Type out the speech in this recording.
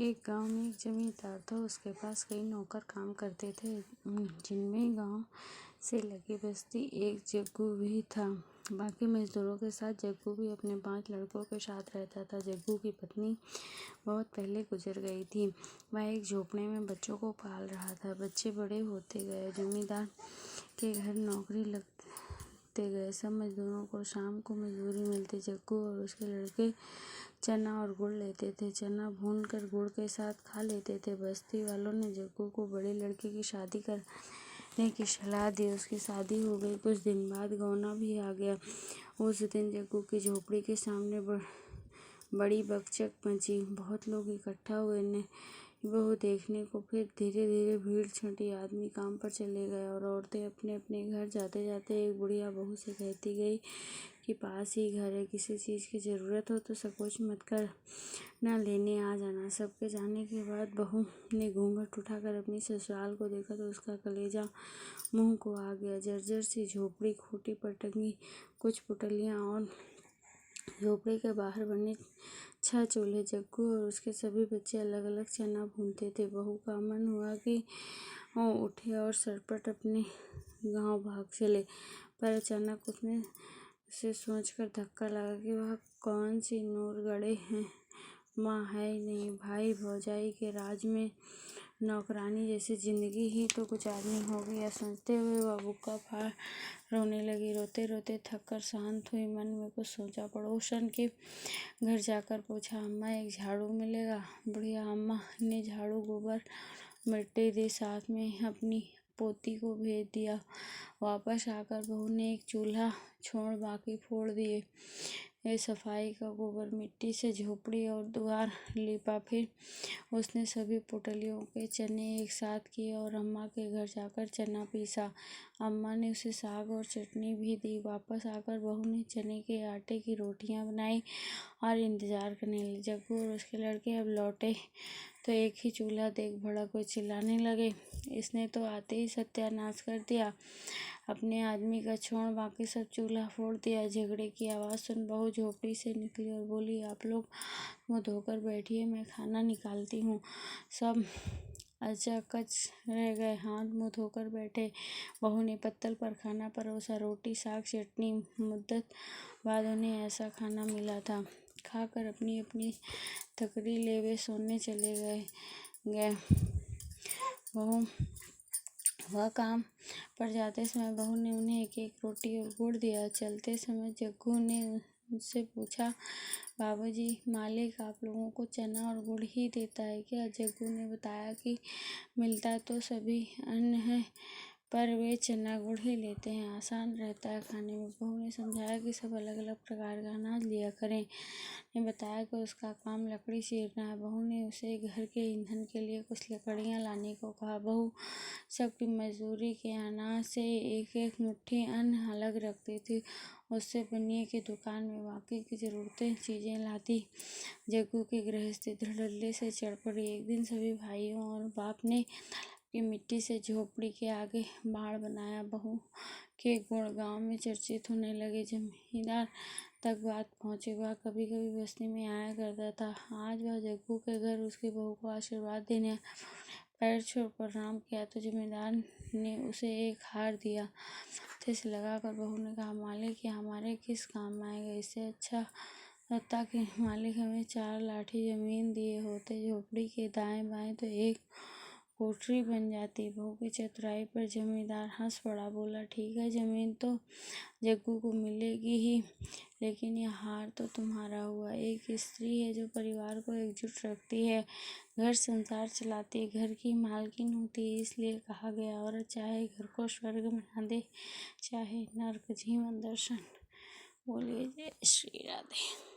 एक गांव में एक जमींदार था। उसके पास कई नौकर काम करते थे, जिनमें गांव से लगी बस्ती एक जग्गू भी था। बाकी मजदूरों के साथ जग्गू भी अपने 5 लड़कों के साथ रहता था। जग्गू की पत्नी बहुत पहले गुजर गई थी। वह एक झोपड़े में बच्चों को पाल रहा था। बच्चे बड़े होते गए, जमींदार के घर नौकरी लगते गए। सब मजदूरों को शाम को मजदूरी मिलती। जग्गू और उसके लड़के चना और गुड़ लेते थे। चना भूनकर गुड़ के साथ खा लेते थे। बस्ती वालों ने जग्गू को बड़े लड़के की शादी करने की सलाह दी। उसकी शादी हो गई। कुछ दिन बाद गौना भी आ गया। उस दिन जग्गू की झोपड़ी के सामने बड़ी बकचक मची। बहुत लोग इकट्ठा हुए बहू देखने को। फिर धीरे धीरे भीड़ छंटी। आदमी काम पर चले गए और औरतें अपने अपने घर जाते जाते एक बुढ़िया बहू से कहती गई कि पास ही घर है, किसी चीज़ की ज़रूरत हो तो संकोच मत कर ना लेने आ जाना। सबके जाने के बाद बहू ने घूंघट उठाकर अपनी ससुराल को देखा तो उसका कलेजा मुंह को आ गया। जर्जर सी झोपड़ी, खूंटी पर टंगी कुछ पुतलियाँ और झोपड़ी के बाहर बने 6 चूल्हे। जग्गू और उसके सभी बच्चे अलग अलग चना भूनते थे। बहू का मन हुआ कि वो उठे और सरपट अपने गांव भाग चले, पर अचानक उसने उसे सोचकर धक्का लगा कि वह कौन सी नूर गढ़े हैं। माँ है ही नहीं। भाई भौजाई के राज में नौकरानी जैसी जिंदगी ही तो गुजारनी होगी। यह सोचते हुए वह बुक्का फाड़ रोने लगी। रोते रोते थक कर शांत हुई। मन में कुछ सोचा। पड़ोसन के घर जाकर पूछा, अम्मा एक झाड़ू मिलेगा? बुढ़िया अम्मा ने झाड़ू, गोबर, मिट्टी दी, साथ में अपनी पोती को भेज दिया। वापस आकर बहू ने एक चूल्हा छोड़ बाकी फोड़ दिए। सफाई का गोबर मिट्टी से झोपड़ी और द्वार लिपा। फिर उसने सभी पुतलियों के चने एक साथ किए और अम्मा के घर जाकर चना पीसा। अम्मा ने उसे साग और चटनी भी दी। वापस आकर बहू ने चने के आटे की रोटियां बनाई और इंतजार करने लगी। जग्गू और उसके लड़के अब लौटे तो एक ही चूल्हा देख भड़क हुए चिल्लाने लगे, इसने तो आते ही सत्यानाश कर दिया। अपने आदमी का छोड़ बाकी सब चूल्हा फोड़ दिया। झगड़े की आवाज़ सुन बहू झोपड़ी से निकली और बोली, आप लोग मुँह धोकर बैठिए, मैं खाना निकालती हूँ। सब अचकच रह गए, हाथ मुँह धोकर बैठे। बहू ने पत्तल पर खाना परोसा, रोटी, साग, चटनी। मुद्दत बाद उन्हें ऐसा खाना मिला था। खाकर अपनी अपनी तकरी ले वे सोने चले गए। वह काम पर जाते समय बहू ने उन्हें एक एक रोटी और गुड़ दिया। चलते समय जग्गू ने उनसे पूछा, बाबूजी, मालिक आप लोगों को चना और गुड़ ही देता है क्या? जग्गू ने बताया कि मिलता तो सभी अन्न है, पर वे चना गुड़ ही लेते हैं, आसान रहता है खाने में। बहू ने समझाया कि सब अलग अलग प्रकार का अनाज लिया करें। ने बताया कि उसका काम लकड़ी चीरना है। बहू ने उसे घर के ईंधन के लिए कुछ लकड़ियां लाने को कहा। बहू सबकी मजदूरी के अनाज से एक एक मुट्ठी अन्न अलग रखती थी। उससे बनिए की दुकान में बाकी की जरूरतें चीजें लाती। जग्गू की गृहस्थी धड़ल्ले से चढ़ पड़ी। एक दिन सभी भाइयों और बाप ने की मिट्टी से झोपड़ी के आगे बाड़ बनाया। बहू के गुण गांव में चर्चित होने लगे। जमींदार तक बात पहुंची। वह कभी कभी बस्ती में आया करता था। आज वह जग्गू के घर उसकी बहू को आशीर्वाद देने पैर छू प्रणाम किया तो जमींदार ने उसे एक हार दिया। माथे से लगाकर बहू ने कहा, मालिक ये हमारे किस काम आएगा? इससे अच्छा होता कि मालिक हमें 4 लाठी जमीन दिए होते। झोपड़ी के दाएं बाएं तो एक कोठरी बन जाती। बहू की चतुराई पर जमींदार हंस पड़ा। बोला, ठीक है, जमीन तो जग्गू को मिलेगी ही, लेकिन यह हार तो तुम्हारा हुआ। एक स्त्री है जो परिवार को एकजुट रखती है, घर संसार चलाती है, घर की मालकिन होती है। इसलिए कहा गया, औरत चाहे घर को स्वर्ग बना दे, चाहे नर्क। जीवन दर्शन। बोलिए जय श्री राधे।